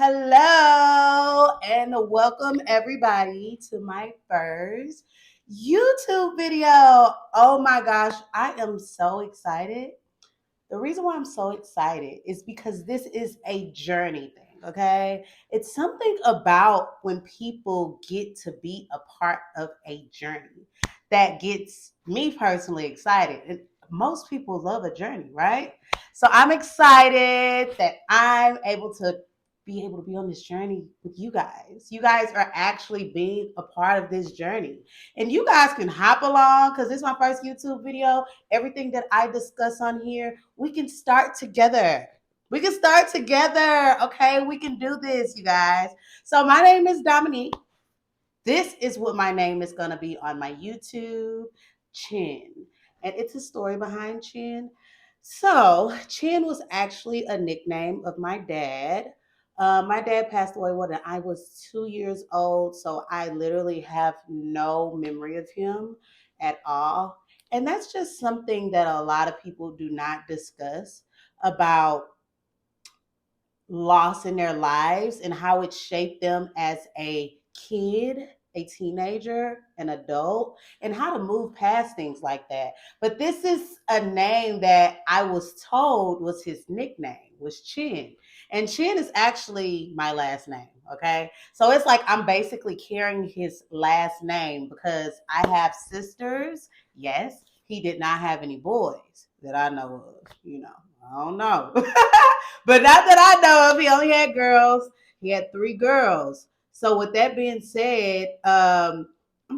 Hello and welcome everybody to my first YouTube video. Oh my gosh, I am so excited. The reason why I'm so excited is because this is a journey thing, okay? It's something about when people get to be a part of a journey that gets me personally excited. And most people love a journey, right? So I'm excited that I'm able to be on this journey with you guys. You guys are actually being a part of this journey. And you guys can hop along because this is my first YouTube video. Everything that I discuss on here, we can start together. We can start together. Okay, we can do this, you guys. So my name is Dominique. This is what my name is going to be on my YouTube, Chin. And it's a story behind Chin. So, Chin was actually a nickname of my dad. My dad passed away when I was 2 years old, so I literally have no memory of him at all. And that's just something that a lot of people do not discuss about loss in their lives and how it shaped them as a kid, a teenager, an adult, and how to move past things like that. But this is a name that I was told was his nickname, was Chin. And Chin is actually my last name, okay? So it's like I'm basically carrying his last name because I have sisters. Yes, he did not have any boys that I know of, I don't know. But not that I know of. He only had girls. He had three girls. So with that being said, I'm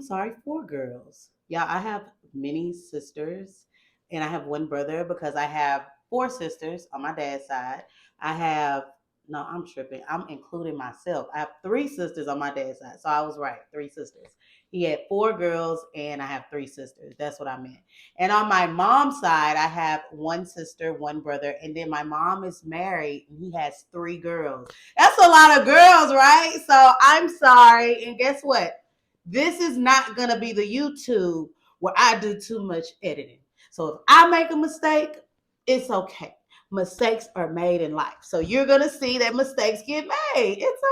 sorry, four girls. Yeah, I have many sisters, and I have one brother because I have four sisters on my dad's side. I have no, I'm tripping. I'm including myself. I have three sisters on my dad's side. So I was right, three sisters. He had four girls, and I have three sisters. That's what I meant. And on my mom's side, I have one sister, one brother, and then my mom is married and he has three girls. That's a lot of girls, right? So I'm sorry. And guess what? This is not going to be the YouTube where I do too much editing. So if I make a mistake, it's okay. Mistakes are made in life. So you're going to see that mistakes get made. It's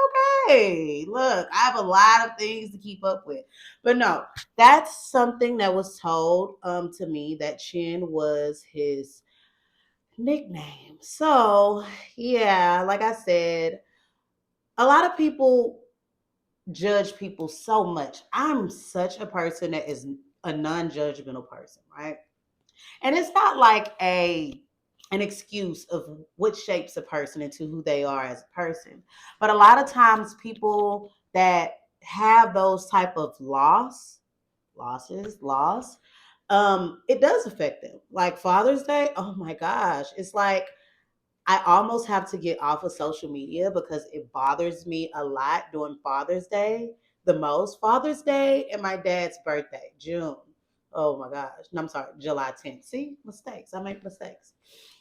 okay. Look, I have a lot of things to keep up with. But no, that's something that was told to me that Chin was his nickname. So, yeah, like I said, a lot of people judge people so much. I'm such a person that is a non-judgmental person, right? And it's not like a an excuse of what shapes a person into who they are as a person. But a lot of times people that have those type of loss, it does affect them. Like Father's Day, oh my gosh, it's like I almost have to get off of social media because it bothers me a lot during Father's Day, the most. Father's Day and my dad's birthday, June. Oh my gosh. No, I'm sorry, July 10th. See, mistakes. I make mistakes.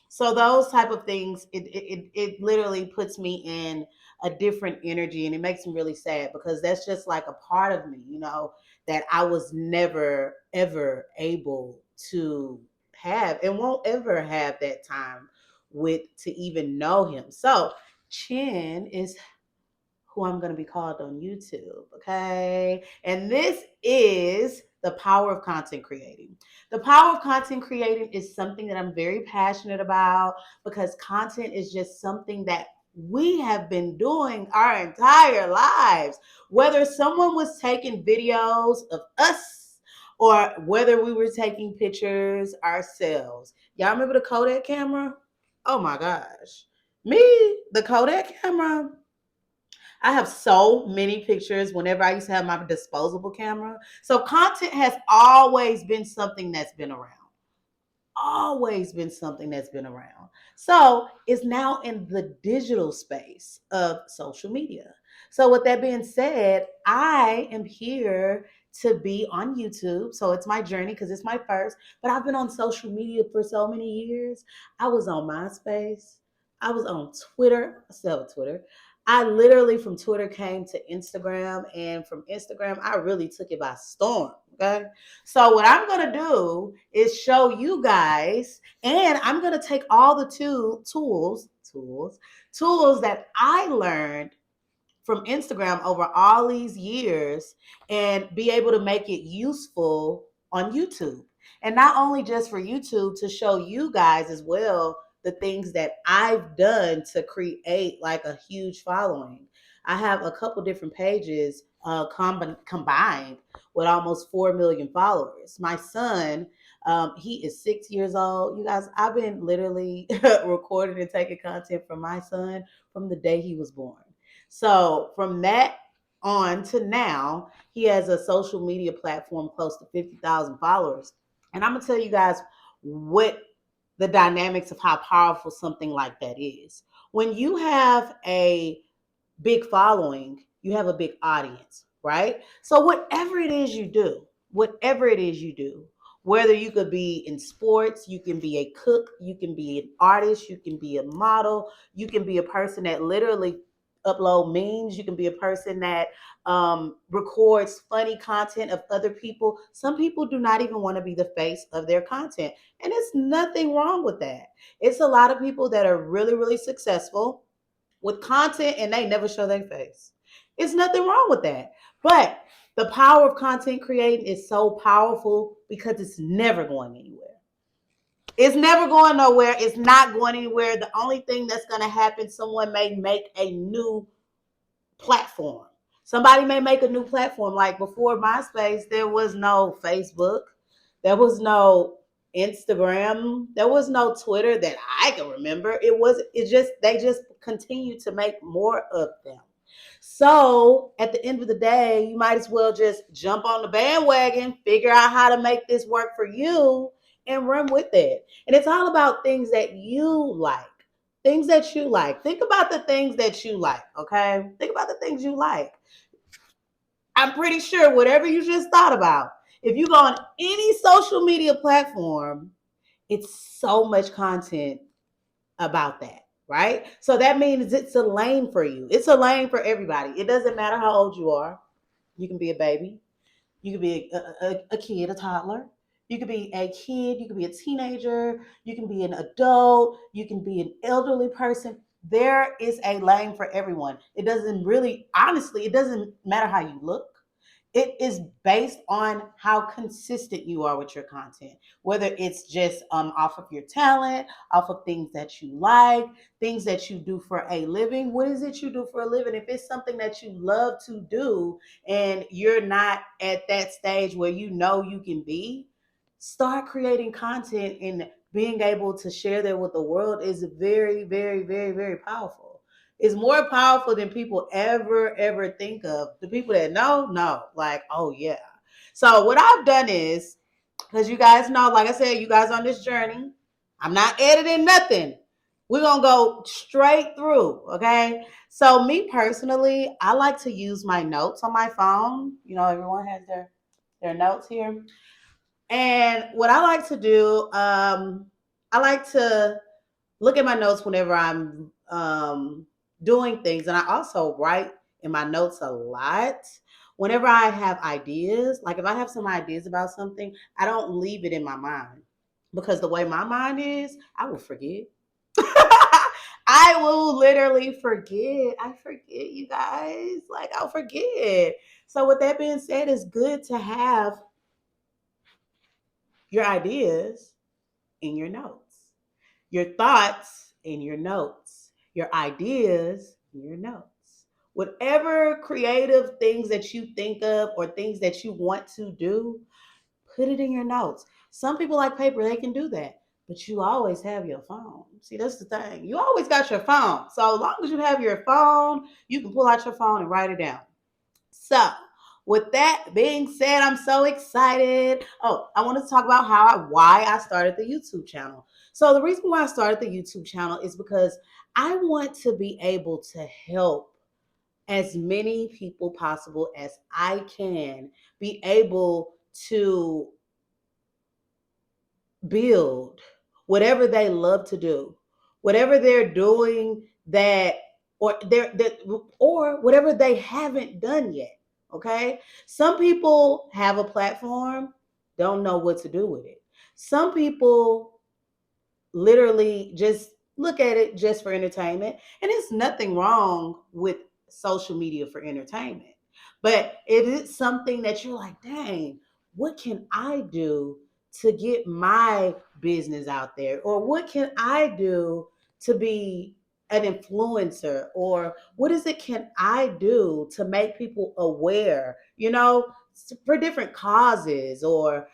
So those type of things, it literally puts me in a different energy and it makes me really sad because that's just like a part of me, that I was never ever able to have and won't ever have that time with to even know him. So Chin is who I'm going to be called on YouTube. Okay. And this is the power of content creating. The power of content creating is something that I'm very passionate about because content is just something that we have been doing our entire lives. Whether someone was taking videos of us or whether we were taking pictures ourselves. Y'all remember the Kodak camera? Oh my gosh. Me, the Kodak camera. I have so many pictures whenever I used to have my disposable camera. So content has always been something that's been around. Always been something that's been around. So it's now in the digital space of social media. So with that being said, I am here to be on YouTube. So it's my journey because it's my first, but I've been on social media for so many years. I was on MySpace. I was on Twitter. I still have Twitter. I literally from Twitter came to Instagram, and from Instagram, I really took it by storm. Okay. So what I'm going to do is show you guys, and I'm going to take all the tools. tools that I learned from Instagram over all these years and be able to make it useful on YouTube. And not only just for YouTube, to show you guys as well the things that I've done to create like a huge following. I have a couple different pages combined with almost 4 million followers. My son, he is 6 years old. You guys, I've been literally recording and taking content from my son from the day he was born. So from that on to now, he has a social media platform close to 50,000 followers. And I'm going to tell you guys what the dynamics of how powerful something like that is. When you have a big following, you have a big audience, right? So whatever it is you do, whether you could be in sports, you can be a cook, you can be an artist, you can be a model, you can be a person that literally upload memes, you can be a person that records funny content of other people. Some people do not even want to be the face of their content, and it's nothing wrong with that. It's a lot of people that are really, really successful with content and they never show their face. It's nothing wrong with that. But the power of content creating is so powerful because it's never going anywhere. It's never going nowhere. It's not going anywhere. The only thing that's going to happen, someone may make a new platform. Somebody may make a new platform. Like before MySpace, there was no Facebook, there was no Instagram, there was no Twitter that I can remember. They just continue to make more of them. So at the end of the day, you might as well just jump on the bandwagon, figure out how to make this work for you, and run with it. And it's all about things that you like. Things that you like. Think about the things that you like, okay? Think about the things you like. I'm pretty sure whatever you just thought about, if you go on any social media platform, it's so much content about that, right? So that means it's a lane for you. It's a lane for everybody. It doesn't matter how old you are. You can be a baby. You could be a kid, a toddler. You could be a kid. You could be a teenager. You can be an adult. You can be an elderly person. There is a lane for everyone. It doesn't really, honestly, it doesn't matter how you look. It is based on how consistent you are with your content, whether it's just off of your talent, off of things that you like, things that you do for a living. What is it you do for a living? If it's something that you love to do and you're not at that stage where you know you can be, start creating content, and being able to share that with the world is very, very, very, very powerful. It's more powerful than people ever think of. The people that know, like, oh yeah. So what I've done is, because you guys know, like I said, you guys on this journey, I'm not editing nothing. We're gonna go straight through, okay? So me personally, I like to use my notes on my phone. You know, everyone has their notes here. And what I like to do, I like to look at my notes whenever I'm doing things. And I also write in my notes a lot. Whenever I have ideas, like if I have some ideas about something, I don't leave it in my mind, because the way my mind is, I will forget. I will literally forget. I forget, you guys. Like, I'll forget. So, with that being said, it's good to have your ideas in your notes, your thoughts in your notes, your ideas in your notes. Whatever creative things that you think of or things that you want to do, put it in your notes. Some people like paper, they can do that, but you always have your phone. See, that's the thing. You always got your phone. So, as long as you have your phone, you can pull out your phone and write it down. So, with that being said, I'm so excited. Oh, I want to talk about why I started the YouTube channel. So, the reason why I started the YouTube channel is because I want to be able to help as many people possible as I can be able to build whatever they love to do, whatever they're doing that, or or whatever they haven't done yet. Okay, some people have a platform, don't know what to do with it. Some people literally just look at it just for entertainment. And it's nothing wrong with social media for entertainment. But if it's something that you're like, dang, what can I do to get my business out there? Or what can I do to be an influencer? Or what is it can I do to make people aware, for different causes or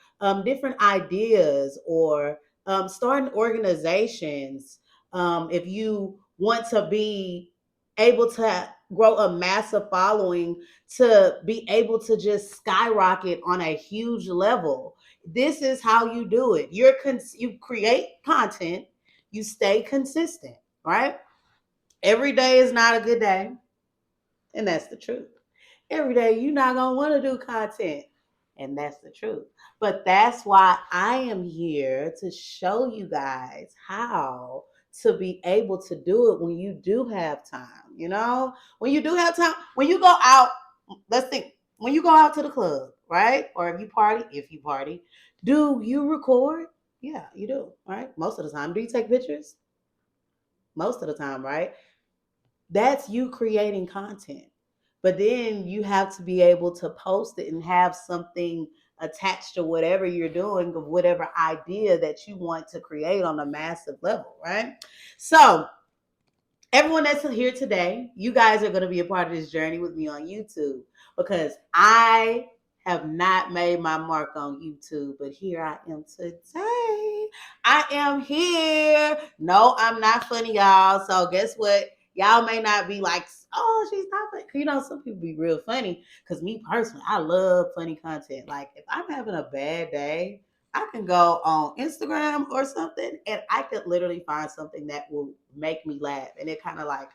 different ideas or starting organizations. If you want to be able to grow a massive following, to be able to just skyrocket on a huge level, this is how you do it. You create content, you stay consistent, right? Every day is not a good day, and that's the truth. Every day you're not going to want to do content, and that's the truth. But that's why I am here to show you guys how to be able to do it when you do have time. When you do have time, when you go out, let's think, when you go out to the club, right? Or if you party, do you record? Yeah, you do, right? Most of the time. Do you take pictures? Most of the time, right? That's you creating content. But then you have to be able to post it and have something attached to whatever you're doing, of whatever idea that you want to create on a massive level, right? So, everyone that's here today, you guys are going to be a part of this journey with me on YouTube, because I have not made my mark on YouTube, but here I am today. I am here. No, I'm not funny, y'all. So guess what? Y'all may not be like, oh, she's not funny. Some people be real funny. Because me personally, I love funny content. Like, if I'm having a bad day, I can go on Instagram or something, and I could literally find something that will make me laugh, and it kind of like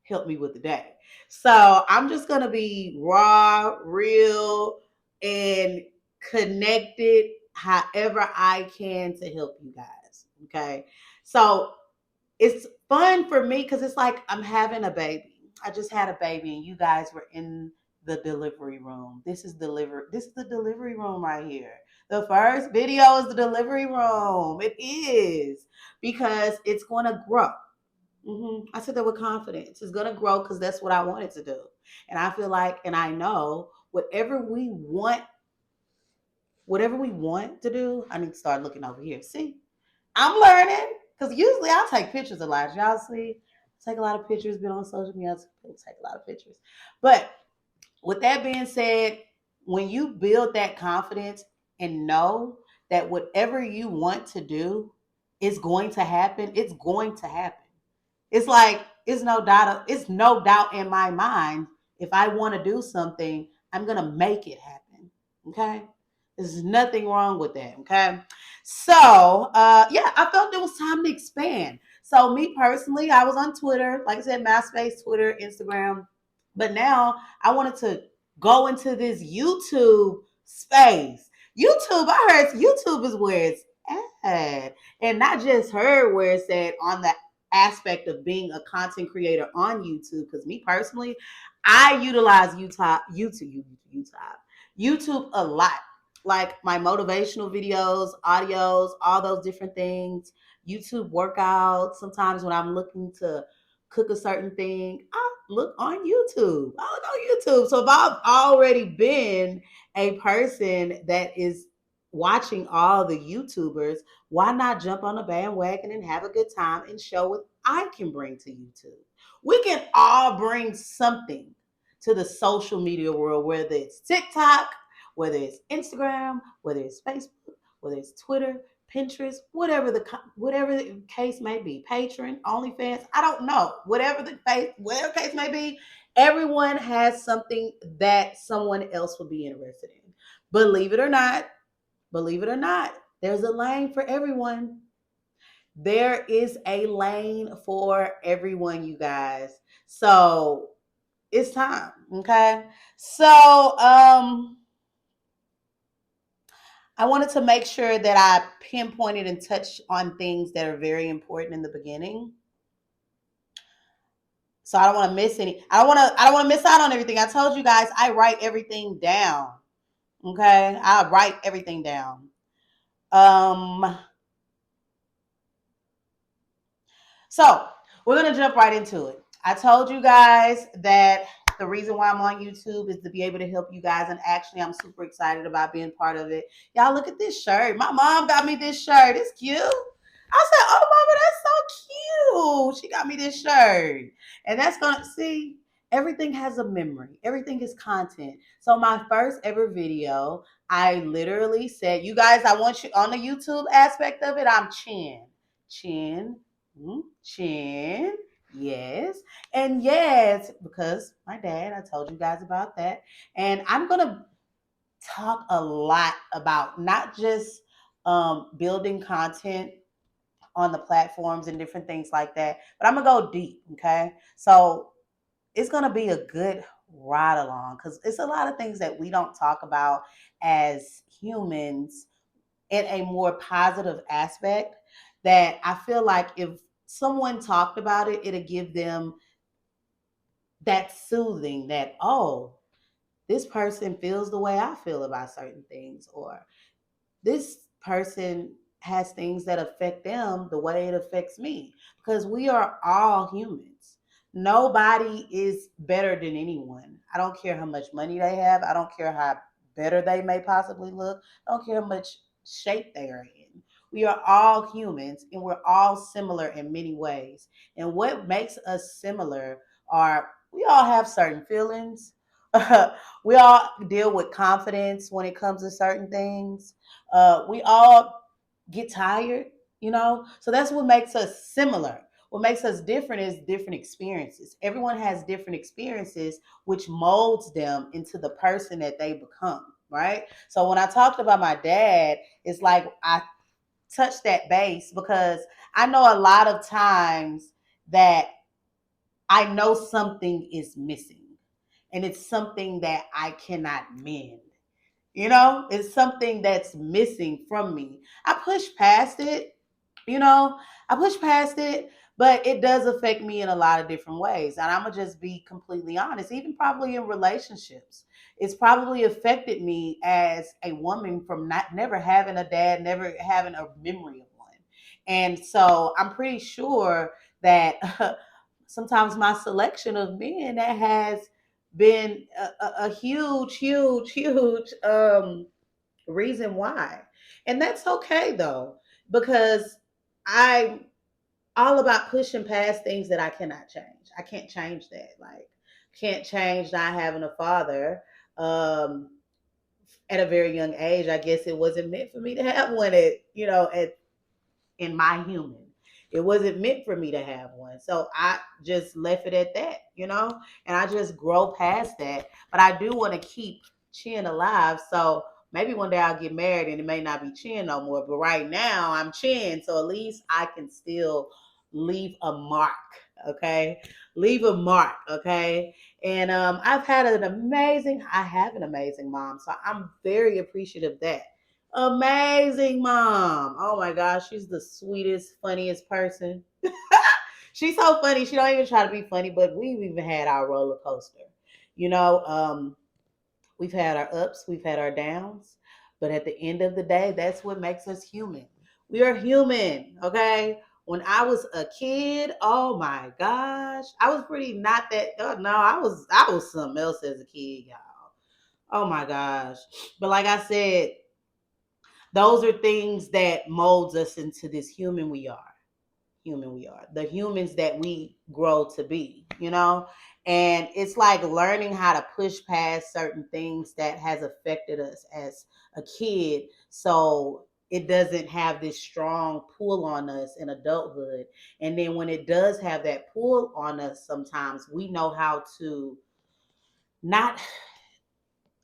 help me with the day. So I'm just gonna be raw, real, and connected however I can to help you guys. Okay. So it's fun for me because it's like I'm having a baby. I just had a baby, and you guys were in the delivery room. This is the delivery room right here. The first video is the delivery room. It is, because it's going to grow. I said that with confidence. It's gonna grow because that's what I wanted to do. And I feel like, and I know, whatever we want to do, I need to start looking over here. See, I'm learning, because usually I take pictures a lot. Y'all see, I take a lot of pictures. Been on social media, I take a lot of pictures. But with that being said, when you build that confidence and know that whatever you want to do is going to happen, it's going to happen. It's like it's no doubt in my mind. If I want to do something, I'm gonna make it happen. Okay. There's nothing wrong with that. Okay. So yeah, I felt it was time to expand. So me personally, I was on Twitter, like I said, MySpace, Twitter, Instagram. But now I wanted to go into this YouTube space. YouTube, I heard YouTube is where it's at. And not just heard where it's at on the aspect of being a content creator on YouTube. Because me personally, I utilize YouTube a lot. Like my motivational videos, audios, all those different things, YouTube workouts. Sometimes when I'm looking to cook a certain thing, I look on YouTube. I look on YouTube. So if I've already been a person that is watching all the YouTubers, why not jump on the bandwagon and have a good time and show what I can bring to YouTube? We can all bring something to the social media world, whether it's TikTok, whether it's Instagram, whether it's Facebook, whether it's Twitter, Pinterest, whatever the case may be, Patreon, OnlyFans, I don't know, whatever case may be, everyone has something that someone else would be interested in. Believe it or not, there's a lane for everyone. There is a lane for everyone, you guys. So it's time. Okay. So I wanted to make sure that I pinpointed and touched on things that are very important in the beginning. So I don't want to miss any. I don't want to miss out on everything. I told you guys I write everything down. Okay? I write everything down. Um So we're gonna jump right into it. I told you guys that the reason why I'm on YouTube is to be able to help you guys, and actually, I'm super excited about being part of it. Y'all, look at this shirt. My mom got me this shirt. It's cute. I said, "Oh, mama, that's so cute." She got me this shirt, and that's gonna see. Everything has a memory. Everything is content. So my first ever video, I literally said, "You guys, I want you on the YouTube aspect of it. I'm Chin, Chin, Chin." Yes. And yes, because my dad, I told you guys about that. And I'm going to talk a lot about not just building content on the platforms and different things like that, but I'm going to go deep. Okay. So it's going to be a good ride along because it's a lot of things that we don't talk about as humans in a more positive aspect that I feel like if someone talked about it, it'll give them that soothing that, oh, this person feels the way I feel about certain things, or this person has things that affect them the way it affects me, because we are all humans. Nobody is better than anyone. I don't care how much money they have. I don't care how better they may possibly look. I don't care how much shape they are in. We are all humans and we're all similar in many ways. And what makes us similar are we all have certain feelings. We all deal with confidence when it comes to certain things. We all get tired, you know? So that's what makes us similar. What makes us different is different experiences. Everyone has different experiences, which molds them into the person that they become, right? So when I talked about my dad, it's like I touched that base because I know a lot of times that I know something is missing and it's something that I cannot mend. You know, it's something that's missing from me. I push past it, you know, I push past it, but it does affect me in a lot of different ways. And I'm going to just be completely honest, even probably in relationships. It's probably affected me as a woman from not never having a dad, never having a memory of one. And so I'm pretty sure that sometimes my selection of men that has been a huge, huge, huge reason why. And that's okay though, because I'm all about pushing past things that I cannot change. I can't change that. Like, can't change not having a father. Um, at a very young age, I guess it wasn't meant for me to have one at, at in my human. It wasn't meant for me to have one. So I just left it at that, and I just grow past that. But I do want to keep Chin alive. So maybe one day I'll get married and it may not be Chin no more. But right now I'm Chin. So at least I can still leave a mark. Okay. Leave a mark. Okay. And I have an amazing mom. So I'm very appreciative of that. Amazing mom. Oh my gosh, she's the sweetest, funniest person. She's so funny. She don't even try to be funny, but we've even had our roller coaster. You know, we've had our ups, we've had our downs, but at the end of the day, that's what makes us human. We are human, okay? When I was a kid, oh my gosh, I was pretty not that. No, I was something else as a kid, y'all. Oh my gosh, but like I said, those are things that molds us into this human we are, the humans that we grow to be, and it's like learning how to push past certain things that has affected us as a kid, so it doesn't have this strong pull on us in adulthood. And then when it does have that pull on us, sometimes we know how to not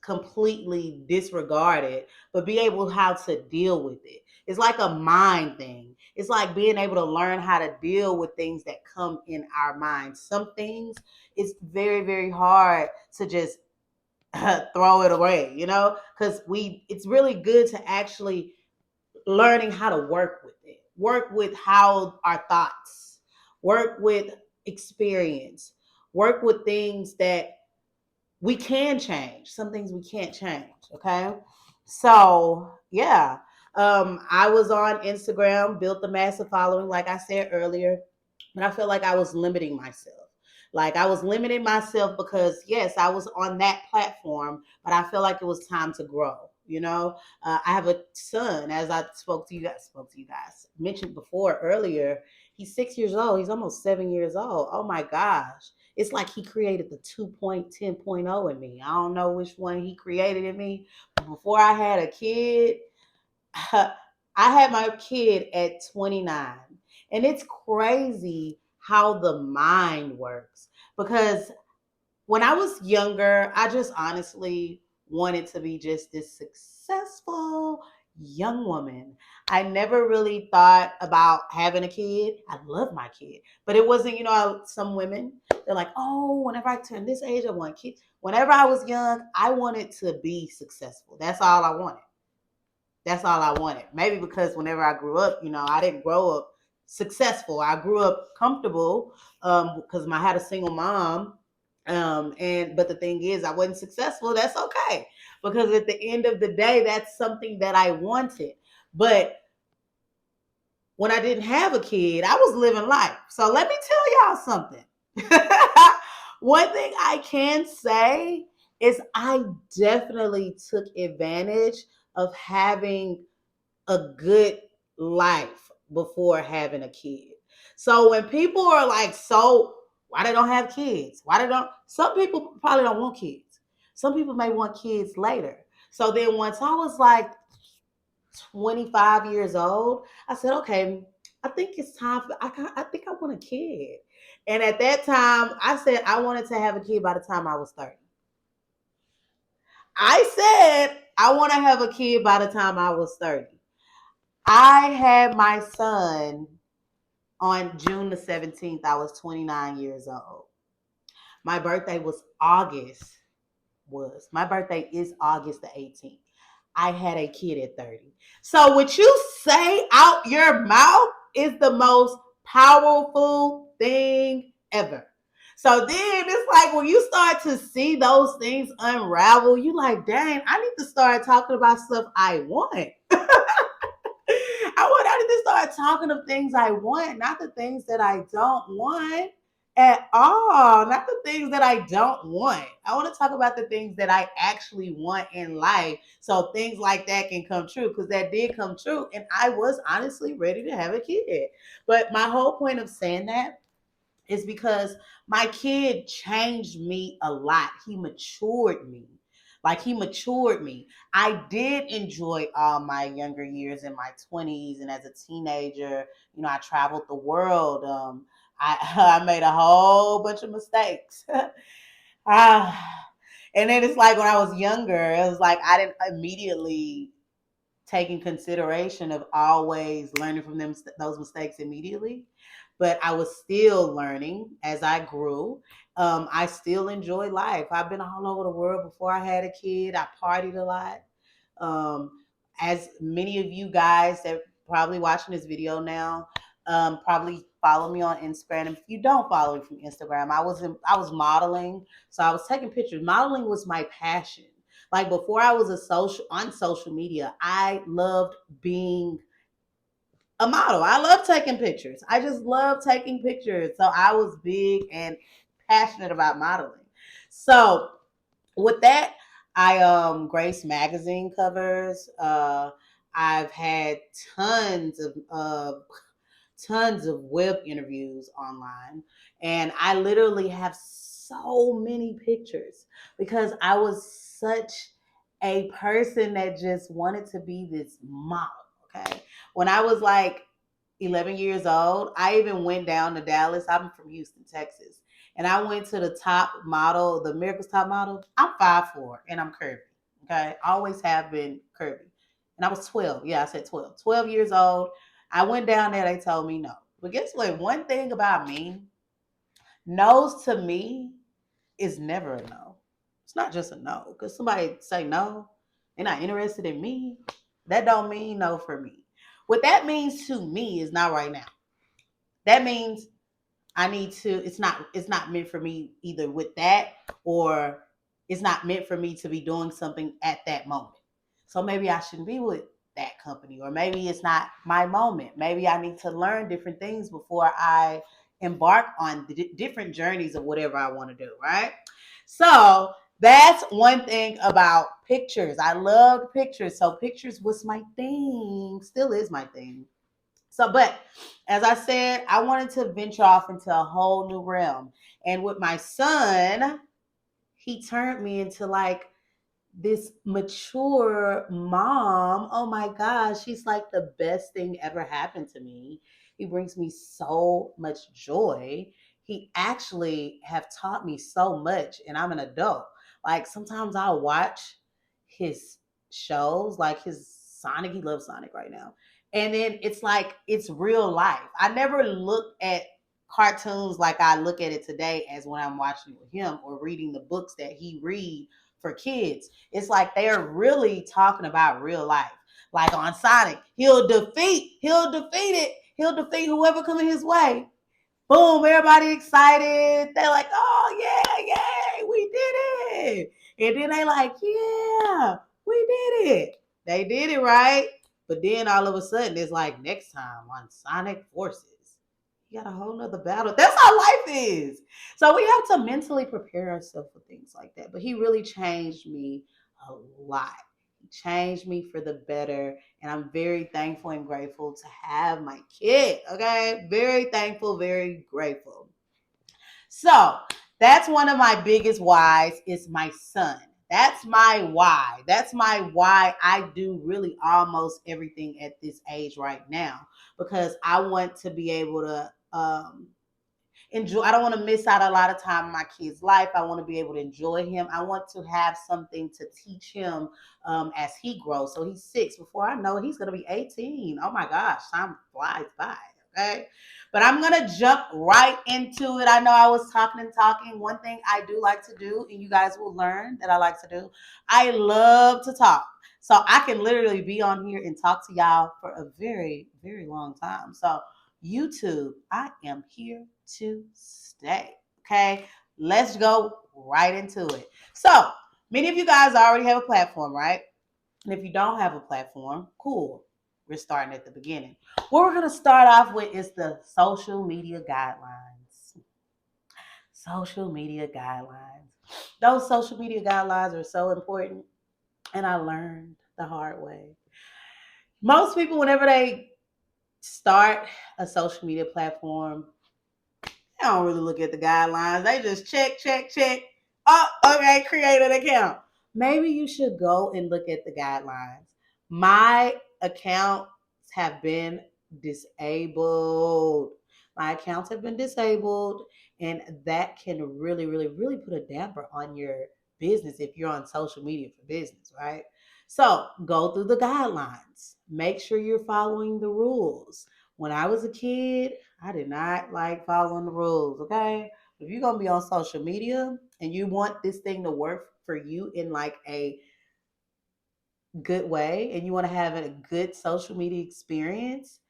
completely disregard it, but be able how to deal with it. It's like a mind thing. It's like being able to learn how to deal with things that come in our minds. Some things it's very, very hard to just throw it away, because it's really good to actually learning how to work with it, work with how our thoughts, work with experience, work with things that we can change. Some things we can't change. Okay. So I was on Instagram, built a massive following, like I said earlier. but I feel like I was limiting myself. Like I was limiting myself because yes, I was on that platform, but I feel like it was time to grow. I have a son, as I spoke to you guys, mentioned before earlier. He's 6 years old. He's almost 7 years old. Oh my gosh. It's like he created the 2.10.0 in me. I don't know which one he created in me. But before I had a kid, I had my kid at 29. And it's crazy how the mind works. Because when I was younger, I just honestly wanted to be just this successful young woman. I never really thought about having a kid. I love my kid, but it wasn't, some women, they're like, oh, whenever I turn this age, I want kids. Whenever I was young, I wanted to be successful. That's all I wanted. That's all I wanted. Maybe because whenever I grew up, I didn't grow up successful. I grew up comfortable because I had a single mom. But the thing is, I wasn't successful. That's okay, because at the end of the day, that's something that I wanted. But when I didn't have a kid, I was living life. So let me tell y'all something. One thing I can say is I definitely took advantage of having a good life before having a kid. So when people are like, so why they don't have kids? Why they don't? Some people probably don't want kids. Some people may want kids later. So then once I was like 25 years old, I said, okay, I think it's time for, I think I want a kid. And at that time, I said I wanted to have a kid by the time I was 30. I said I want to have a kid by the time I was 30. I had my son on June the 17th. I was 29 years old. My birthday my birthday is August the 18th. I had a kid at 30. So what you say out your mouth is the most powerful thing ever. So then it's like when you start to see those things unravel, you like, dang, I need to start talking about stuff I want. I need to start talking of things I want, not the things that I don't want at all. Not the things that I don't want. I want to talk about the things that I actually want in life. So things like that can come true, because that did come true. And I was honestly ready to have a kid. But my whole point of saying that is because my kid changed me a lot. He matured me. Like he matured me. I did enjoy all my younger years in my 20s and as a teenager. I traveled the world. I made a whole bunch of mistakes. And then it's like when I was younger, it was like I didn't immediately taking consideration of always learning from those mistakes immediately, but I was still learning as I grew. I still enjoy life. I've been all over the world before I had a kid. I partied a lot. As many of you guys that probably watching this video now probably follow me on Instagram. If you don't follow me from Instagram, I was modeling, so I was taking pictures. Modeling was my passion. Like before I was on social media, I loved being a model. I love taking pictures. I just love taking pictures. So I was big and passionate about modeling. So with that, I graced magazine covers. I've had tons of web interviews online, and I literally have so many pictures because I was such a person that just wanted to be this model. Okay, when I was like 11 years old, I even went down to Dallas. I'm from Houston, Texas, and I went to the top model, the America's Top Model. I'm 5'4" and I'm curvy. Okay, I always have been curvy, and I was 12. Yeah, I said 12. 12 years old. I went down there. They told me no. But guess what? One thing about me, no's to me is never a no. It's not just a no. Because somebody say no, they're not interested in me. That don't mean no for me. What that means to me is not right now. That means I need to, it's not meant for me either with that, or it's not meant for me to be doing something at that moment. So maybe I shouldn't be with that company, or maybe it's not my moment. Maybe I need to learn different things before I embark on different journeys of whatever I want to do, right? So that's one thing about pictures. I loved pictures. So pictures was my thing, still is my thing. So, but as I said, I wanted to venture off into a whole new realm. And with my son, he turned me into like this mature mom. Oh my gosh, she's like the best thing ever happened to me. He brings me so much joy. He actually have taught me so much, and I'm an adult. Like sometimes I'll watch his shows, like his Sonic. He loves Sonic right now. And then it's like it's real life. I never look at cartoons like I look at it today as when I'm watching it with him or reading the books that he read for kids. It's like they're really talking about real life. Like on Sonic, he'll defeat whoever coming his way. Boom, everybody excited. They're like, oh yeah, yay, we did it. And then they like, yeah, we did it. They did it, right? But then all of a sudden it's like next time on Sonic Forces. You got a whole nother battle. That's how life is. So we have to mentally prepare ourselves for things like that. But he really changed me a lot. He changed me for the better. And I'm very thankful and grateful to have my kid. Okay. Very thankful, very grateful. So that's one of my biggest whys is my son. That's my why. That's my why I do really almost everything at this age right now because I want to be able to enjoy. I don't want to miss out a lot of time in my kid's life. I want to be able to enjoy him. I want to have something to teach him as he grows. So he's 6. Before I know it, he's going to be 18. Oh my gosh, time flies by. Okay. But I'm going to jump right into it. I know I was talking and talking. One thing I do like to do, and you guys will learn that I like to do, I love to talk. So I can literally be on here and talk to y'all for a very, very long time. So YouTube, I am here to stay. Okay, let's go right into it. So, many of you guys already have a platform, right? And if you don't have a platform, cool. We're starting at the beginning. What we're going to start off with is the social media guidelines. Social media guidelines. Those social media guidelines are so important, and I learned the hard way. Most people, whenever they start a social media platform, they don't really look at the guidelines. They just check, check, check. Oh, okay, create an account. Maybe you should go and look at the guidelines. My accounts have been disabled. My accounts have been disabled, and that can really, really, really put a damper on your business if you're on social media for business, right? So go through the guidelines. Make sure you're following the rules. When I was a kid, I did not like following the rules, okay? If you're gonna be on social media and you want this thing to work for you in like a good way and you want to have a good social media experience,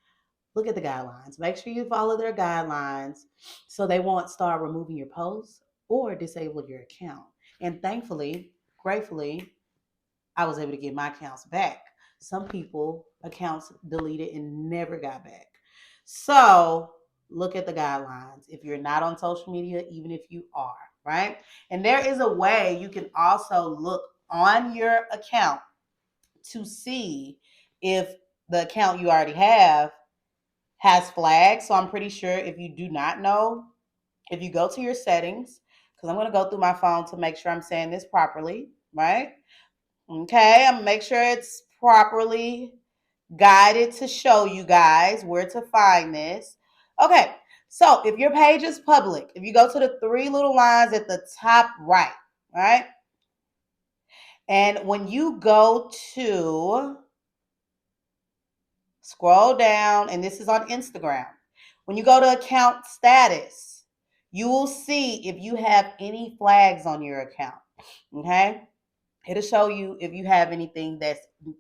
look at the guidelines. Make sure you follow their guidelines so they won't start removing your posts or disable your account. And thankfully, gratefully, I was able to get my accounts back. Some people accounts deleted and never got back. So look at the guidelines. If you're not on social media, even if you are, right? And there is a way you can also look on your account to see if the account you already have has flags. So I'm pretty sure if you do not know, if you go to your settings, because I'm going to go through my phone to make sure I'm saying this properly, right? Okay, I'm gonna make sure it's properly guided to show you guys where to find this. Okay, so if your page is public, if you go to the 3 little lines at the top right, right? And when you go to scroll down, and this is on Instagram, when you go to account status, you will see if you have any flags on your account. Okay. It'll show you if you have anything that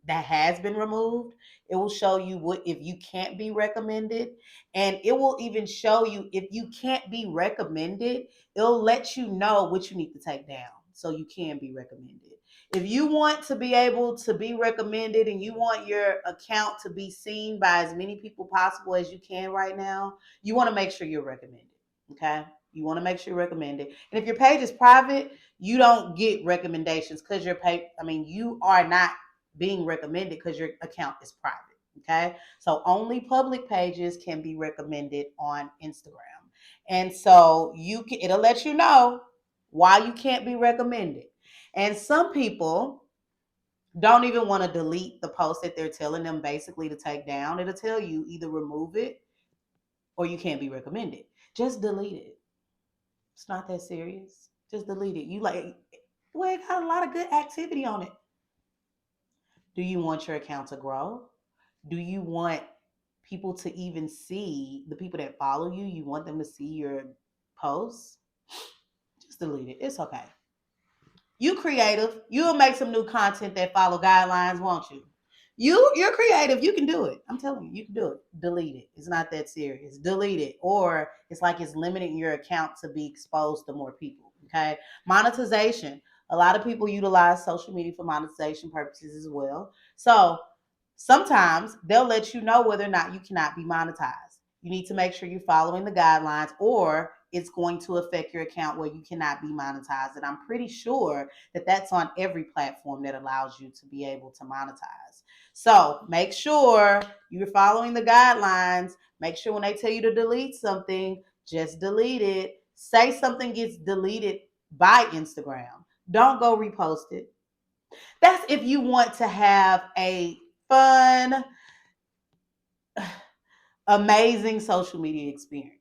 has been removed. It will show you what if you can't be recommended, and it will even show you if you can't be recommended. It'll let you know what you need to take down so you can be recommended. If you want to be able to be recommended and you want your account to be seen by as many people possible as you can right now, you want to make sure you're recommended. Okay. You want to make sure you recommend it. And if your page is private, you don't get recommendations because your page, you are not being recommended because your account is private. Okay. So only public pages can be recommended on Instagram. And so it'll let you know why you can't be recommended. And some people don't even want to delete the post that they're telling them basically to take down. It'll tell you either remove it or you can't be recommended. Just delete it. It's not that serious. Just delete it. Well, it got a lot of good activity on it. Do you want your account to grow? Do you want people to even see the people that follow you? You want them to see your posts? Just delete it. It's okay. You creative. You'll make some new content that follow guidelines, won't you? You're creative. You can do it. I'm telling you, you can do it. Delete it. It's not that serious. Delete it. Or it's like it's limiting your account to be exposed to more people. Okay. Monetization. A lot of people utilize social media for monetization purposes as well. So sometimes they'll let you know whether or not you cannot be monetized. You need to make sure you're following the guidelines, or it's going to affect your account where you cannot be monetized. And I'm pretty sure that that's on every platform that allows you to be able to monetize. So make sure you're following the guidelines. Make sure when they tell you to delete something, just delete it. Say something gets deleted by Instagram. Don't go repost it. That's if you want to have a fun, amazing social media experience.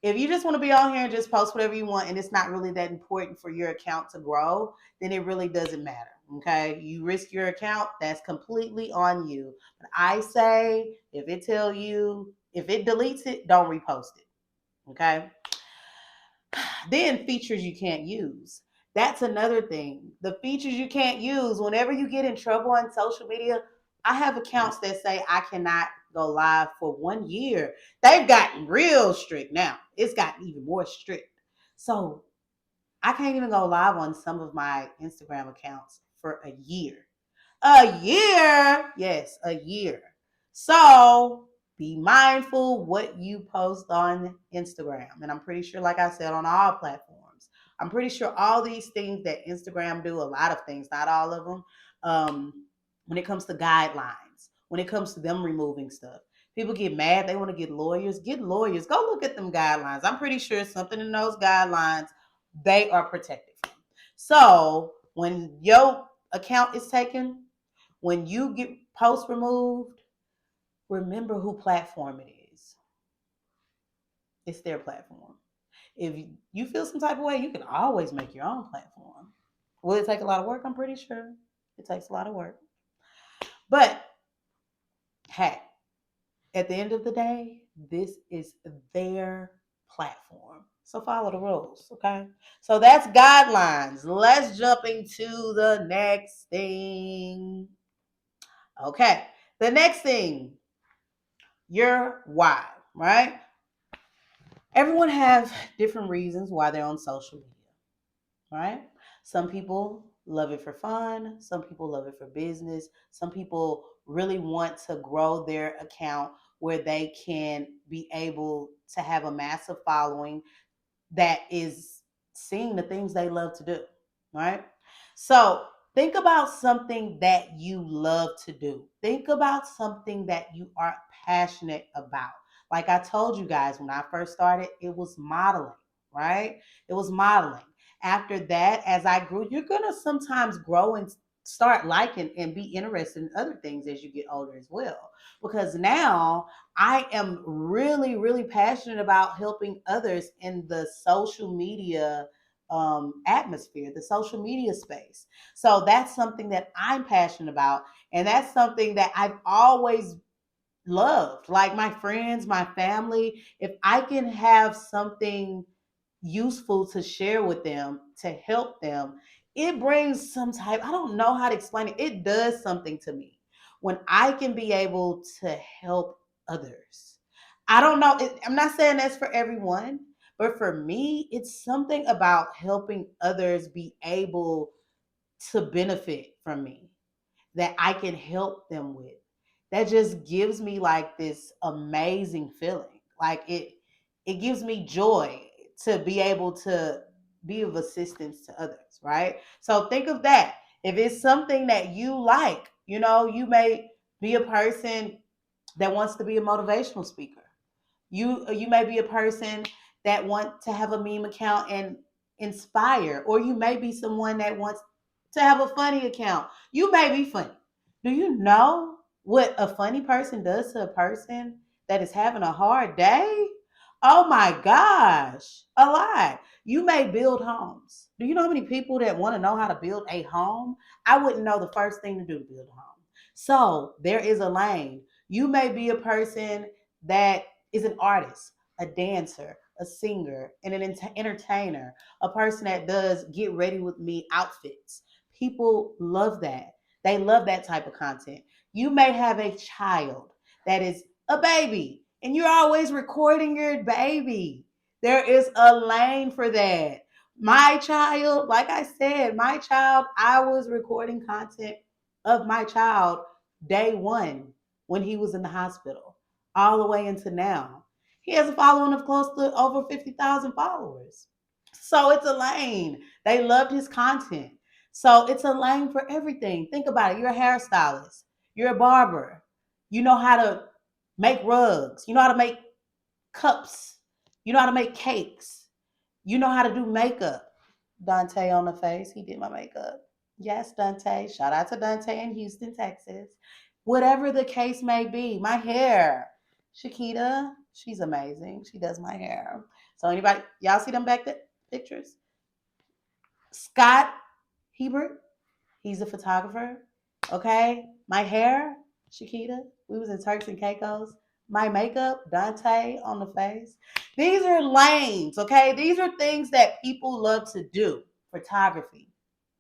If you just want to be on here and just post whatever you want and it's not really that important for your account to grow, then it really doesn't matter. Okay. You risk your account, that's completely on you. But I say if it deletes it, don't repost it. Okay. Then features you can't use. That's another thing. The features you can't use, whenever you get in trouble on social media, I have accounts that say I cannot go live for 1 year. They've gotten real strict now. It's gotten even more strict. So I can't even go live on some of my Instagram accounts for a year. A year. Yes, a year. So be mindful what you post on Instagram. And I'm pretty sure, like I said, on all platforms, I'm pretty sure all these things that Instagram do, a lot of things, not all of them, when it comes to guidelines, when it comes to them removing stuff. People get mad. They want to get lawyers. Get lawyers. Go look at them guidelines. I'm pretty sure something in those guidelines they are protected from. So when your account is taken, when you get posts removed, remember who platform it is. It's their platform. If you feel some type of way, you can always make your own platform. Will it take a lot of work? I'm pretty sure it takes a lot of work. But hey, at the end of the day, this is their platform. So follow the rules, okay? So that's guidelines. Let's jump into the next thing. Okay. The next thing, your why, right? Everyone have different reasons why they're on social media, right? Some people love it for fun, some people love it for business, some people really want to grow their account where they can be able to have a massive following that is seeing the things they love to do, right? So think about something that you love to do. Think about something that you are passionate about. Like I told you guys when I first started, it was modeling, right? It was modeling. After that, as I grew, you're going to sometimes grow and start liking and be interested in other things as you get older as well. Because now I am really, really passionate about helping others in the social media atmosphere, the social media space. So that's something that I'm passionate about. And that's something that I've always loved. Like my friends, my family, if I can have something useful to share with them, to help them, it brings some type, I don't know how to explain it. It does something to me when I can be able to help others. I don't know. I'm not saying that's for everyone, but for me, it's something about helping others be able to benefit from me that I can help them with. That just gives me like this amazing feeling. Like it gives me joy to be able to be of assistance to others, right? So think of that. If it's something that you like, you may be a person that wants to be a motivational speaker. You may be a person that want to have a meme account and inspire, or you may be someone that wants to have a funny account. You may be funny. Do you know what a funny person does to a person that is having a hard day? Oh my gosh, a lot. You may build homes. Do you know how many people that want to know how to build a home? I wouldn't know the first thing to do to build a home. So there is a lane. You may be a person that is an artist, a dancer, a singer, and an entertainer, a person that does get ready with me outfits. People love that. They love that type of content. You may have a child that is a baby and you're always recording your baby. There is a lane for that. My child, like I said, I was recording content of my child day one when he was in the hospital, all the way into now. He has a following of close to over 50,000 followers. So it's a lane. They loved his content. So it's a lane for everything. Think about it. You're a hairstylist, you're a barber, you know how to make rugs, you know how to make cups, you know how to make cakes, you know how to do makeup. Dante on the face, he did my makeup. Yes, Dante. Shout out to Dante in Houston, Texas. Whatever the case may be, my hair. Shakita, she's amazing. She does my hair. So anybody, y'all see them back there pictures? Scott Hebert, he's a photographer. Okay, my hair, Shakita. We was in Turks and Caicos. My makeup, Dante on the face. These are lanes, okay? These are things that people love to do. Photography.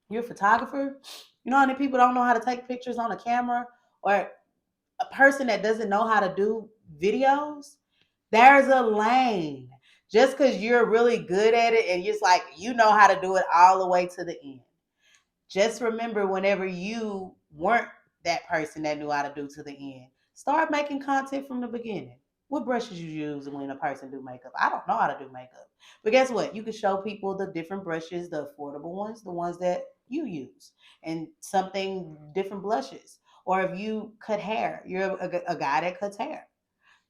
You're a photographer. You know how many people don't know how to take pictures on a camera, or a person that doesn't know how to do videos? There's a lane. Just because you're really good at it and just like you know how to do it all the way to the end. Just remember whenever you weren't that person that knew how to do to the end, start making content from the beginning. What brushes you use when a person do makeup? I don't know how to do makeup. But guess what? You can show people the different brushes, the affordable ones, the ones that you use, and something different blushes. Or if you cut hair, you're a guy that cuts hair.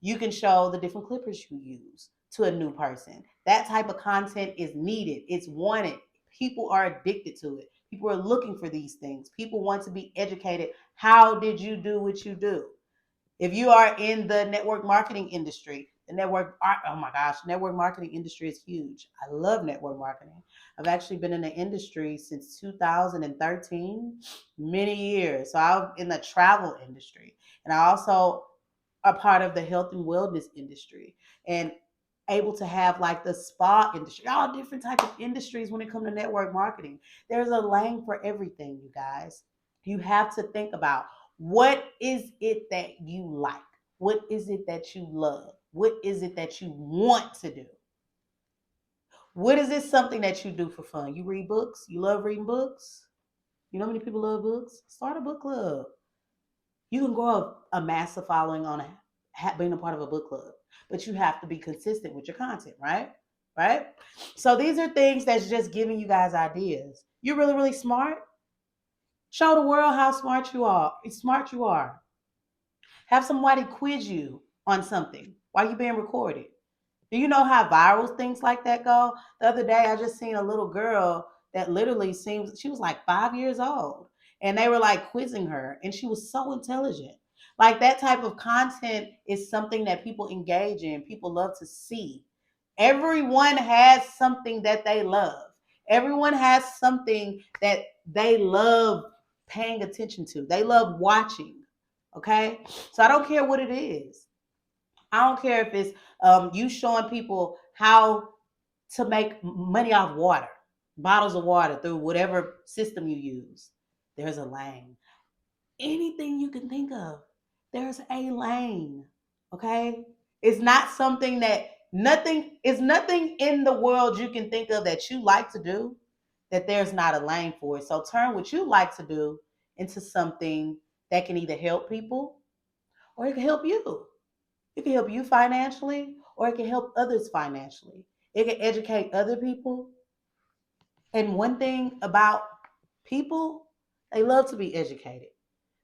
You can show the different clippers you use to a new person. That type of content is needed. It's wanted. People are addicted to it. People are looking for these things. People want to be educated. How did you do what you do? If you are in the network marketing industry, oh my gosh, network marketing industry is huge. I love network marketing. I've actually been in the industry since 2013, many years. So I'm in the travel industry. And I also are part of the health and wellness industry, and able to have like the spa industry, all different types of industries when it comes to network marketing. There's a lane for everything, you guys. You have to think about, what is it that you like? What is it that you love? What is it that you want to do? What is this something that you do for fun? You read books? You love reading books? You know how many people love books? Start a book club. You can grow a massive following on being a part of a book club, but you have to be consistent with your content, right? Right? So these are things that's just giving you guys ideas. You're really, really smart. Show the world how smart you are. Smart you are. Have somebody quiz you on something while you're being recorded. Do you know how viral things like that go? The other day, I just seen a little girl that literally seems, she was like 5 years old, and they were like quizzing her, and she was so intelligent. Like that type of content is something that people engage in, people love to see. Everyone has something that they love. Everyone has something that they love paying attention to. They love watching. Okay? So I don't care what it is. I don't care if it's you showing people how to make money off water, bottles of water through whatever system you use. There's a lane. Anything you can think of, there's a lane. Okay? It's not something that nothing is nothing in the world you can think of that you like to do that there's not a lane for it. So turn what you like to do into something that can either help people or it can help you. It can help you financially, or it can help others financially. It can educate other people. And one thing about people, they love to be educated.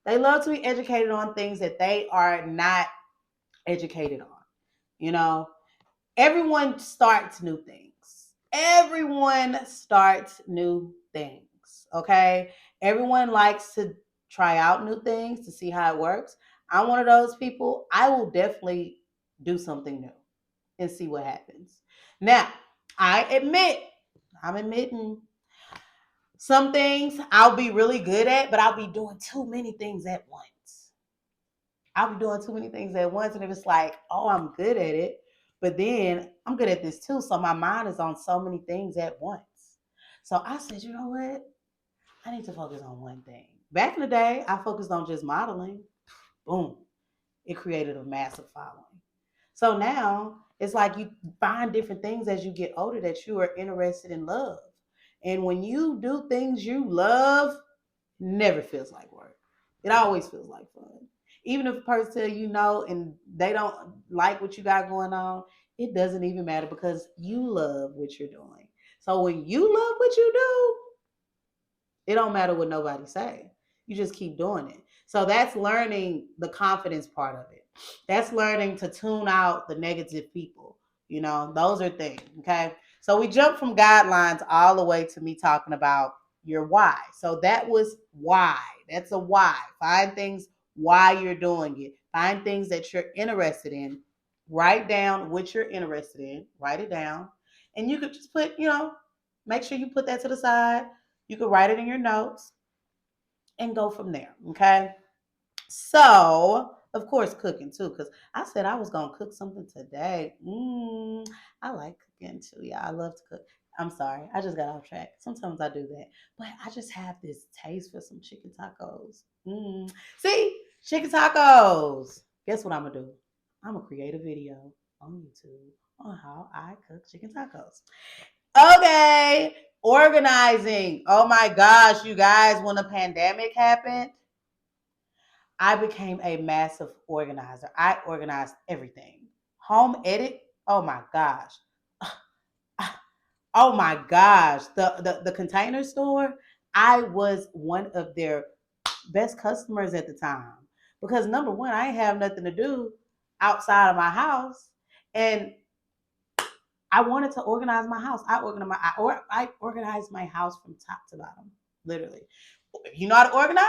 They love to be educated on things that they are not educated on. You know, everyone starts new things. Everyone starts new things. Okay. Everyone likes to try out new things to see how it works. I'm one of those people. I will definitely do something new and see what happens. Now, I'm admitting some things I'll be really good at, but I'll be doing too many things at once. I'll be doing too many things at once. And if it's like, oh, I'm good at it, but then I'm good at this too. So my mind is on so many things at once. So I said, you know what? I need to focus on one thing. Back in the day, I focused on just modeling. Boom. It created a massive following. So now it's like you find different things as you get older that you are interested in love. And when you do things you love, never feels like work. It always feels like fun. Even if a person tell you no and they don't like what you got going on, it doesn't even matter because you love what you're doing. So when you love what you do, it don't matter what nobody say. You just keep doing it. So that's learning the confidence part of it. That's learning to tune out the negative people. You know, those are things. Okay. So we jump from guidelines all the way to me talking about your why. So that was why. That's a why. Find things why you're doing it. Find things that you're interested in. Write down what you're interested in. Write it down. And you could just put, make sure you put that to the side. You can write it in your notes and go from there. Okay. So, of course, cooking too, because I said I was going to cook something today. I like cooking too. Yeah, I love to cook. I'm sorry. I just got off track. Sometimes I do that. But I just have this taste for some chicken tacos. See, chicken tacos. Guess what I'm going to do? I'm going to create a video on YouTube on how I cook chicken tacos. Okay. Organizing. Oh my gosh, you guys, when the pandemic happened, I became a massive organizer. I organized everything. Home edit. Oh my gosh. Oh my gosh. The container store, I was one of their best customers at the time. Because number one, I ain't have nothing to do outside of my house. And I wanted to organize my house. I organized my house from top to bottom, literally. If you know how to organize,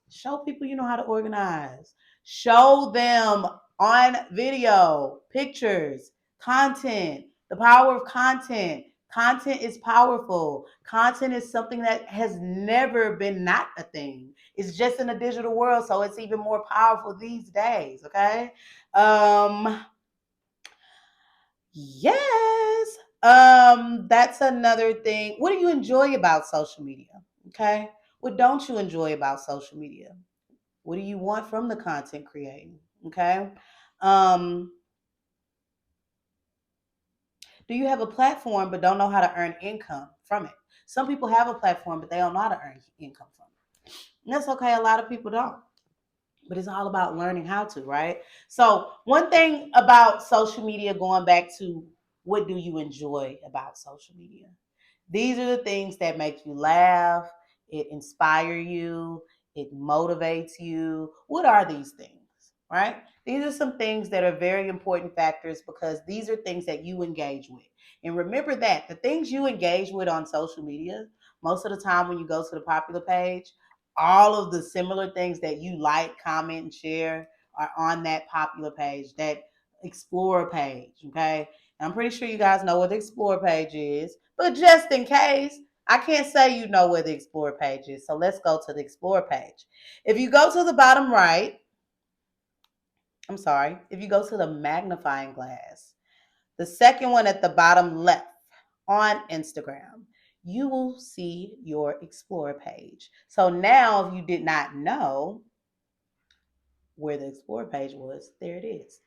show people you know how to organize. Show them on video, pictures, content, the power of content. Content is powerful. Content is something that has never been not a thing. It's just in a digital world, so it's even more powerful these days, okay? Yes. That's another thing. What do you enjoy about social media? Okay. What don't you enjoy about social media? What do you want from the content creating? Okay. Um, do you have a platform but don't know how to earn income from it? Some people have a platform but they don't know how to earn income from it. And that's okay. A lot of people don't. But it's all about learning how to, right? So, one thing about social media, going back to what do you enjoy about social media? These are the things that make you laugh, it inspire you, it motivates you. What are these things, right? These are some things that are very important factors because these are things that you engage with. And remember that the things you engage with on social media, most of the time when you go to the popular page, all of the similar things that you like, comment, and share are on that popular page, that explore page. Okay. And I'm pretty sure you guys know what the explore page is, but just in case, I can't say you know where the explore page is. So let's go to the explore page. If you go to the bottom right, if you go to the magnifying glass, the second one at the bottom left on Instagram, you will see your explore page. So now, if you did not know where the explore page was, there it is.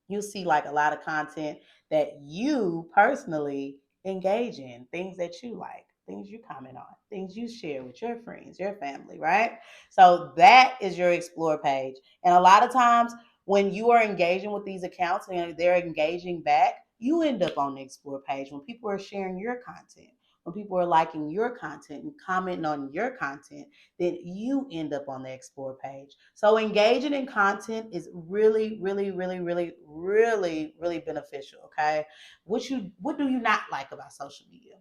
You'll see like a lot of content that you personally engage in, things that you like, things you comment on, things you share with your friends, your family, right? So that is your explore page. And a lot of times when you are engaging with these accounts and they're engaging back, you end up on the explore page. When people are sharing your content, when people are liking your content and commenting on your content, then you end up on the explore page. So engaging in content is really, really, really, really, really, really beneficial. Okay. What do you not like about social media?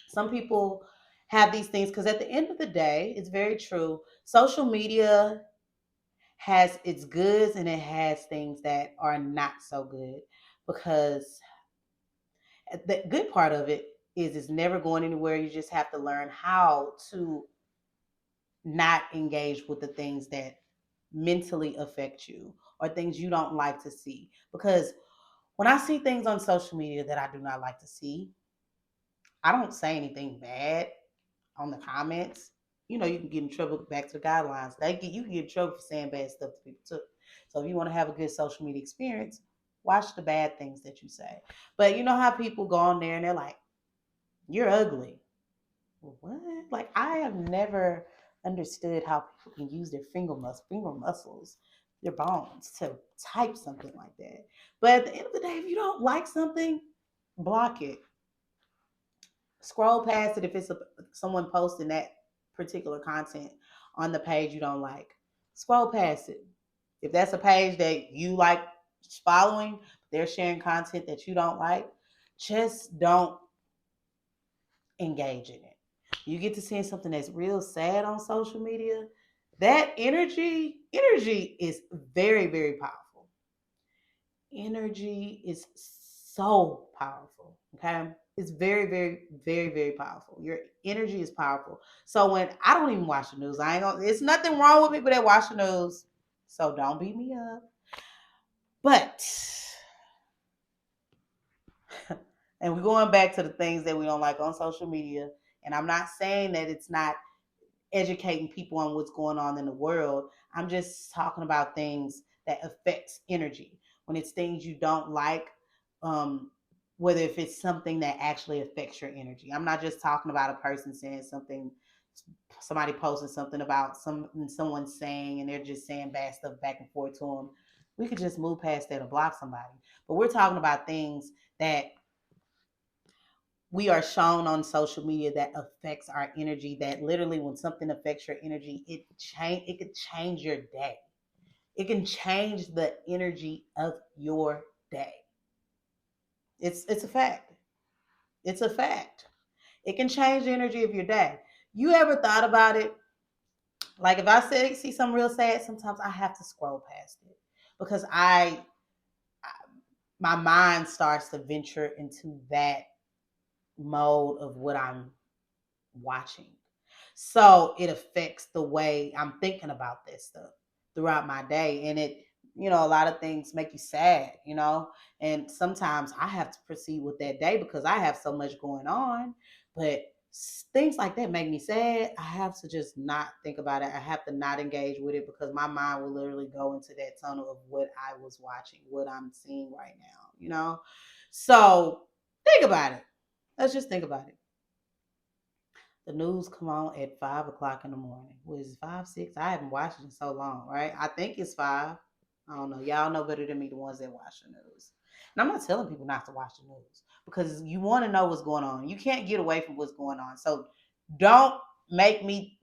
Some people have these things because at the end of the day, it's very true. Social media has its goods and it has things that are not so good, because the good part of it is it's never going anywhere. You just have to learn how to not engage with the things that mentally affect you or things you don't like to see. Because when I see things on social media that I do not like to see, I don't say anything bad on the comments. You can get in trouble back to the guidelines. You can get in trouble for saying bad stuff to people too. So if you want to have a good social media experience, watch the bad things that you say. But you know how people go on there and they're like, "You're ugly." What? Like, I have never understood how people can use their finger muscles, their bones to type something like that. But at the end of the day, if you don't like something, block it. Scroll past it if it's someone posting that particular content on the page you don't like. Scroll past it. If that's a page that you like following, they're sharing content that you don't like, just don't engage in it. You get to seeing something that's real sad on social media, that energy is very, very powerful. Energy is so powerful. Okay. It's very, very, very, very powerful. Your energy is powerful. So when I don't even watch the news, I ain't gonna, it's nothing wrong with people that watch the news. So don't beat me up. But and we're going back to the things that we don't like on social media. And I'm not saying that it's not educating people on what's going on in the world. I'm just talking about things that affects energy. When it's things you don't like, um, whether if it's something that actually affects your energy. I'm not just talking about a person saying something, somebody posting something about someone saying, and they're just saying bad stuff back and forth to them. We could just move past that or block somebody. But we're talking about things that we are shown on social media that affects our energy, that literally when something affects your energy, it could change your day. It can change the energy of your day. It's a fact. It's a fact. It can change the energy of your day. You ever thought about it? Like if I see something real sad, sometimes I have to scroll past it because my mind starts to venture into that mode of what I'm watching. So it affects the way I'm thinking about this stuff throughout my day. And a lot of things make you sad. And sometimes I have to proceed with that day because I have so much going on. But things like that make me sad. I have to just not think about it. I have to not engage with it because my mind will literally go into that tunnel of what I was watching, what I'm seeing right now. So think about it. Let's just think about it. The news come on at 5 o'clock in the morning. What is it, 5, 6? I haven't watched it in so long, right? I think it's 5. I don't know. Y'all know better than me, the ones that watch the news. And I'm not telling people not to watch the news because you want to know what's going on. You can't get away from what's going on. So don't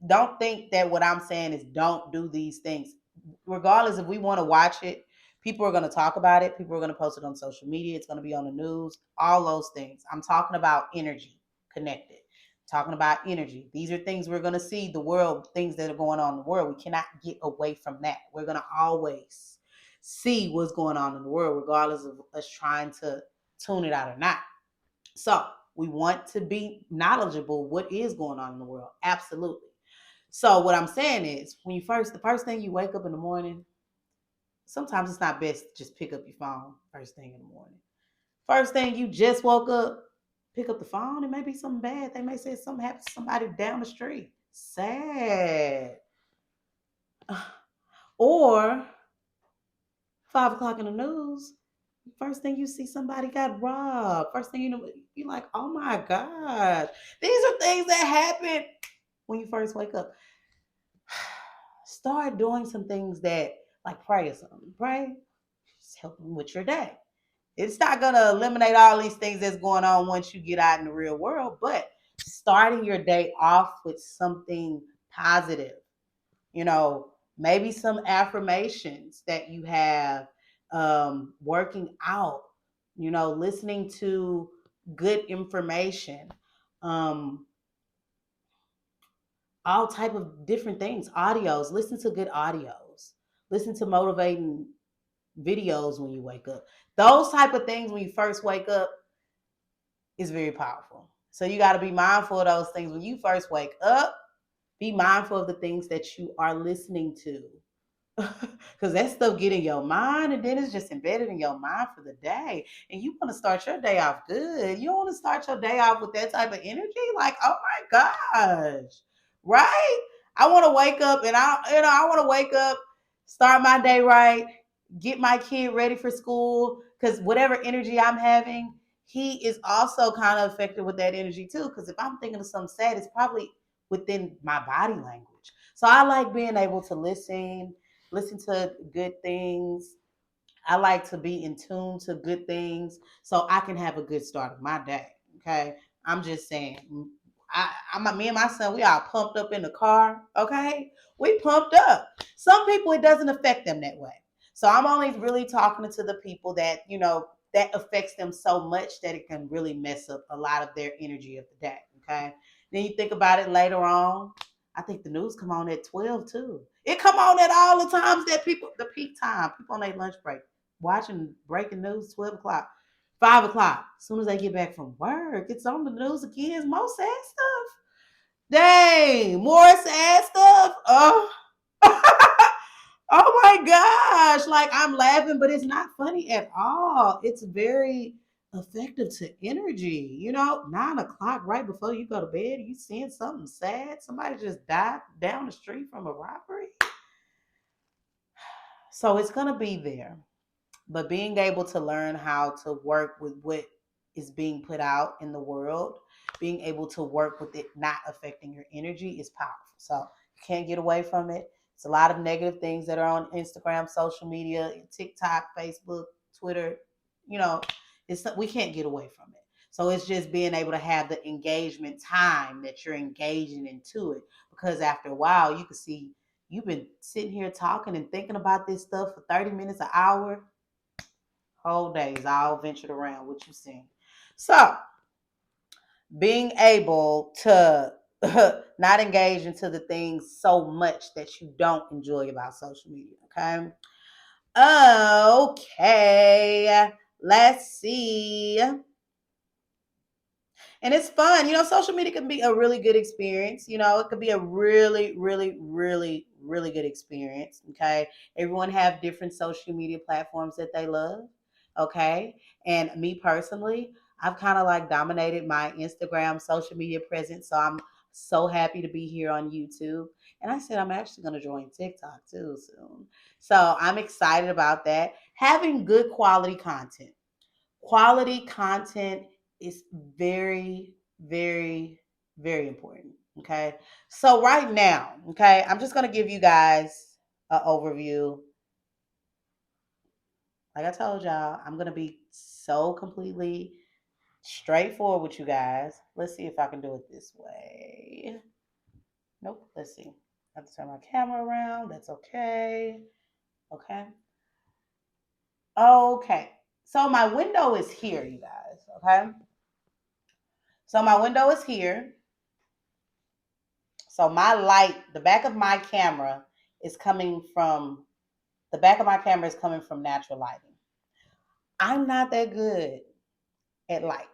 don't think that what I'm saying is don't do these things. Regardless if we want to watch it, people are going to talk about it. People are going to post it on social media. It's going to be on the news, all those things. I'm talking about energy connected. Talking about energy. These are things we're going to see the world, things that are going on in the world. We cannot get away from that. We're going to always see what's going on in the world, regardless of us trying to tune it out or not. So we want to be knowledgeable what is going on in the world. Absolutely. So what I'm saying is the first thing you wake up in the morning, sometimes it's not best to just pick up your phone first thing in the morning. First thing you just woke up, pick up the phone. It may be something bad. They may say something happened to somebody down the street. Sad. Or 5 o'clock in the news. First thing you see, somebody got robbed. First thing you know, you're like, oh my God. These are things that happen when you first wake up. Start doing some things that, Like pray or something. Pray. Just help them with your day. It's not gonna eliminate all these things that's going on once you get out in the real world, but starting your day off with something positive, you know, maybe some affirmations that you have, working out, you know, listening to good information, um, all type of different things, audios, listen to good audios, listen to motivating videos when you wake up. Those type of things when you first wake up is very powerful. So you got to be mindful of those things when you first wake up. Be mindful of the things that you are listening to. Because that stuff get in your mind and then it's just embedded in your mind for the day. And you want to start your day off good. You don't want to start your day off with that type of energy. Like, oh my gosh. Right? I want to wake up and I want to wake up, start my day right, get my kid ready for school. Because whatever energy I'm having, he is also kind of affected with that energy too. Because if I'm thinking of something sad, it's probably within my body language. So I like being able to listen to good things. I like to be in tune to good things so I can have a good start of my day. Okay. I'm just saying. Me and my son, we all pumped up in the car. Okay. We pumped up. Some people, it doesn't affect them that way. So I'm only really talking to the people that, that affects them so much that it can really mess up a lot of their energy of the day. Okay. Then you think about it later on. I think the news come on at 12 too. It come on at all the times that people, the peak time, people on their lunch break, watching breaking news, 12 o'clock, 5 o'clock. As soon as they get back from work, it's on the news again. It's more sad stuff. Dang, more sad stuff. Oh. Oh my gosh. Like I'm laughing, but it's not funny at all. It's very effective to energy. 9 o'clock right before you go to bed, you seeing something sad. Somebody just died down the street from a robbery. So it's gonna be there. But being able to learn how to work with what is being put out in the world, being able to work with it not affecting your energy is powerful. So you can't get away from it. It's a lot of negative things that are on Instagram, social media, TikTok, Facebook, Twitter. You know, we can't get away from it. So it's just being able to have the engagement time that you're engaging into it. Because after a while, you can see you've been sitting here talking and thinking about this stuff for 30 minutes, an hour, whole days all ventured around what you seen. So being able to not engage into the things so much that you don't enjoy about social media. Okay. Okay. Let's see. And it's fun. Social media can be a really good experience. It could be a really, really, really, really good experience. Okay. Everyone have different social media platforms that they love. Okay. And me personally, I've kind of like dominated my Instagram social media presence. So I'm so happy to be here on YouTube. And I said I'm actually going to join TikTok too soon. So I'm excited about that. Having good quality content. Quality content is very, very, very important. Okay. So right now, okay, I'm just gonna give you guys an overview. Like I told y'all, I'm gonna be so completely straightforward with you guys. Let's see if I can do it this way. Nope. Let's see. I have to turn my camera around. That's okay. Okay. Okay. So my window is here, you guys. Okay. So my window is here. So my light, the back of my camera is coming from the back natural lighting. I'm not that good at light.